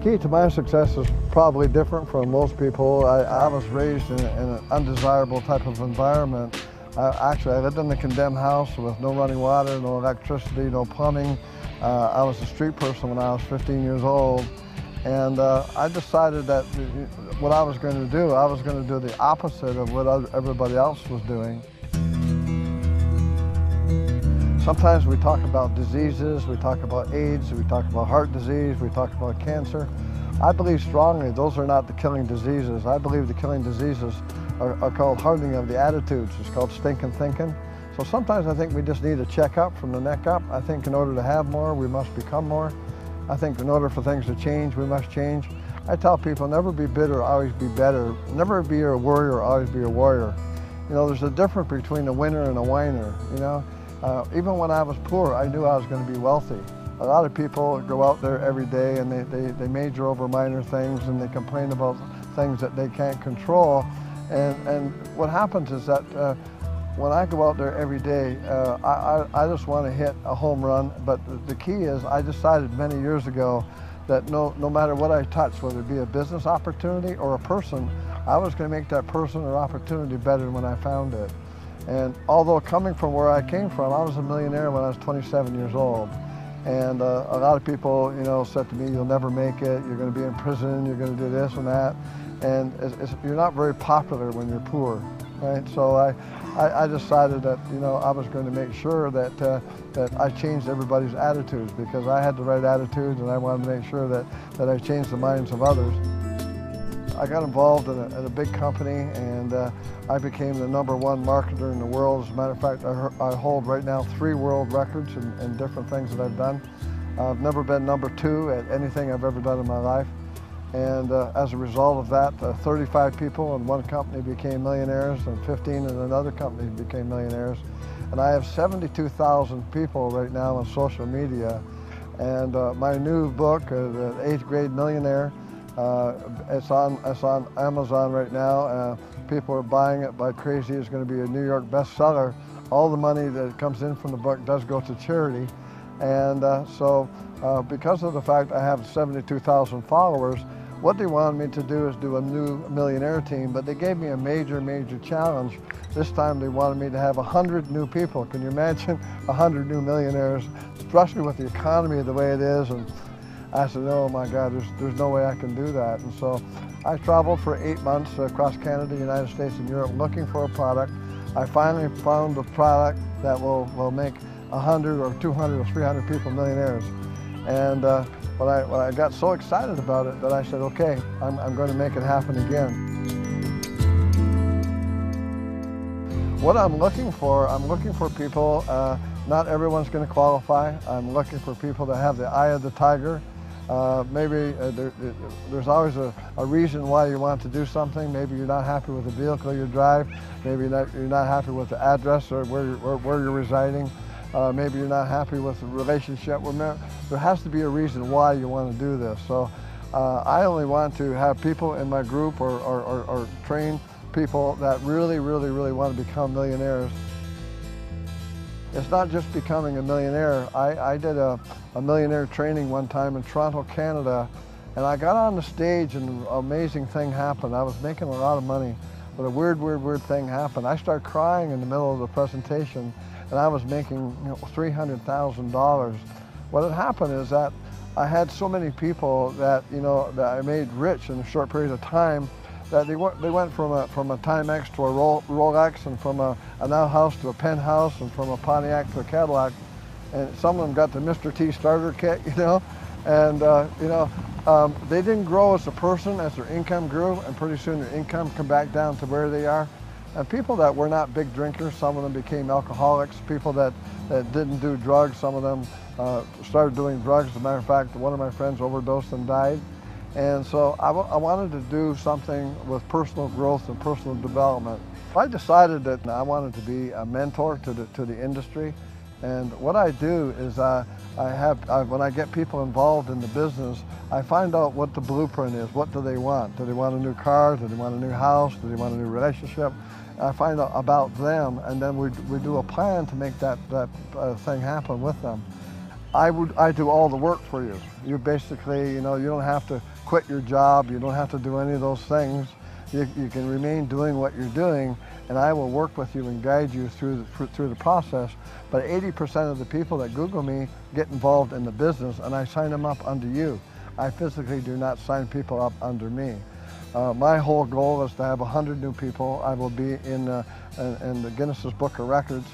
key to my success is probably different from most people. I was raised in an undesirable type of environment. Actually, I lived in a condemned house with no running water, no electricity, no plumbing. I was a street person when I was 15 years old. And I decided that what I was going to do the opposite of what everybody else was doing. Sometimes we talk about diseases, we talk about AIDS, we talk about heart disease, we talk about cancer. I believe strongly those are not the killing diseases. I believe the killing diseases are called hardening of the attitudes. It's called stinking thinking. So sometimes I think we just need to check up from the neck up. I think in order to have more, we must become more. I think in order for things to change, we must change. I tell people, never be bitter, always be better. Never be a warrior, always be a warrior. You know, there's a difference between a winner and a whiner, you know. Even when I was poor, I knew I was going to be wealthy. A lot of people go out there every day and they major over minor things and they complain about things that they can't control. And what happens is that when I go out there every day, I just want to hit a home run. But the key is I decided many years ago that no matter what I touch, whether it be a business opportunity or a person, I was going to make that person or opportunity better than when I found it. And although coming from where I came from, I was a millionaire when I was 27 years old. And a lot of people, you know, said to me, you'll never make it, you're going to be in prison, you're going to do this and that. And you're not very popular when you're poor, right? So I decided that, you know, I was going to make sure that, that I changed everybody's attitudes, because I had the right attitudes and I wanted to make sure that I changed the minds of others. I got involved in a big company, and I became the #1 marketer in the world. As a matter of fact, I hold right now 3 world records in different things that I've done. I've never been #2 at anything I've ever done in my life. And as a result of that, 35 people in one company became millionaires, and 15 in another company became millionaires. And I have 72,000 people right now on social media. And my new book, The 8th Grade Millionaire, it's on Amazon right now. People are buying it like crazy. It's going to be a New York bestseller. All the money that comes in from the book does go to charity. And so because of the fact I have 72,000 followers, what they wanted me to do is do a new millionaire team, but they gave me a major challenge. This time they wanted me to have 100 new people. Can you imagine 100 new millionaires, especially with the economy the way it is? And I said, oh my God, there's no way I can do that. And so I traveled for 8 months across Canada, United States, and Europe looking for a product. I finally found a product that will make 100 or 200 or 300 people millionaires. And when I got so excited about it that I said, okay, I'm going to make it happen again. What I'm looking for people, not everyone's going to qualify. I'm looking for people that have the eye of the tiger. Maybe there's always a reason why you want to do something. Maybe you're not happy with the vehicle you drive. Maybe you're not happy with the address or where you're residing. Maybe you're not happy with the relationship. There has to be a reason why you want to do this. So I only want to have people in my group or train people that really want to become millionaires. It's not just becoming a millionaire. I did a millionaire training one time in Toronto, Canada, and I got on the stage and an amazing thing happened. I was making a lot of money, but a weird thing happened. I started crying in the middle of the presentation, and I was making $300,000. What had happened is that I had so many people that that I made rich in a short period of time, that they went from a Timex to a Rolex, and from an outhouse to a penthouse, and from a Pontiac to a Cadillac, and some of them got the Mr. T starter kit, and they didn't grow as a person as their income grew, and pretty soon their income come back down to where they are. And people that were not big drinkers, some of them became alcoholics. People that didn't do drugs, some of them started doing drugs. As a matter of fact, one of my friends overdosed and died. And so I wanted to do something with personal growth and personal development. I decided that I wanted to be a mentor to the industry. And what I do is when I get people involved in the business, I find out what the blueprint is. What do they want? Do they want a new car? Do they want a new house? Do they want a new relationship? I find out about them, and then we do a plan to make that thing happen with them. I do all the work for you. You basically, you don't have to quit your job. You don't have to do any of those things. You can remain doing what you're doing, and I will work with you and guide you through the process. But 80% of the people that Google me get involved in the business, and I sign them up under you. I physically do not sign people up under me. My whole goal is to have 100 new people. I will be in the Guinness's Book of Records.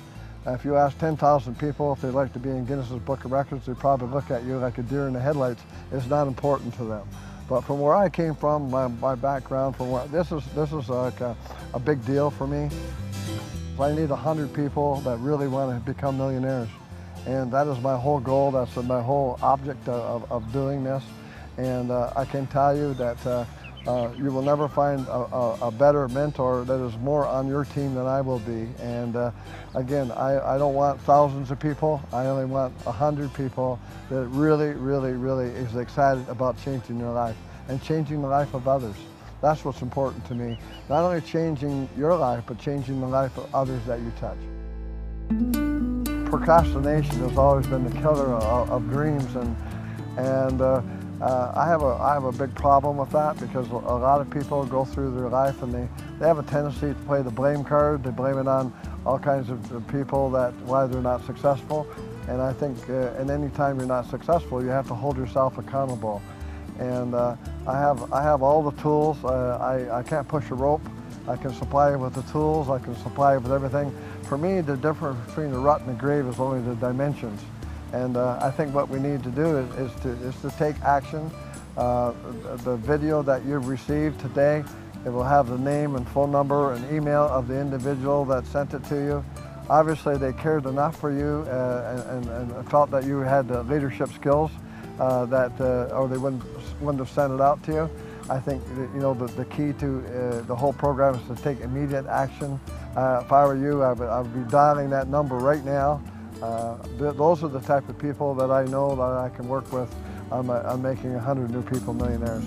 If you ask 10,000 people if they'd like to be in Guinness's Book of Records, they'd probably look at you like a deer in the headlights. It's not important to them. But from where I came from, my background, this is like a big deal for me. I need 100 people that really want to become millionaires. And that is my whole goal. That's my whole object of doing this. And I can tell you that you will never find a better mentor that is more on your team than I will be. And again, I don't want thousands of people. I only want 100 people that really, really, really is excited about changing their life and changing the life of others. That's what's important to me. Not only changing your life, but changing the life of others that you touch. Procrastination has always been the killer of dreams, and I have a big problem with that, because a lot of people go through their life and they have a tendency to play the blame card. They blame it on all kinds of people why they're not successful. And I think and any time you're not successful, you have to hold yourself accountable. And I have all the tools. I can't push a rope. I can supply you with the tools. I can supply you with everything. For me, the difference between the rut and the grave is only the dimensions. And I think what we need to do is to take action. The video that you've received today, it will have the name and phone number and email of the individual that sent it to you. Obviously, they cared enough for you and felt that you had the leadership skills or they wouldn't have sent it out to you. I think the key to the whole program is to take immediate action. If I were you, I would be dialing that number right now. Those are the type of people that I know that I can work with on making 100 new people millionaires.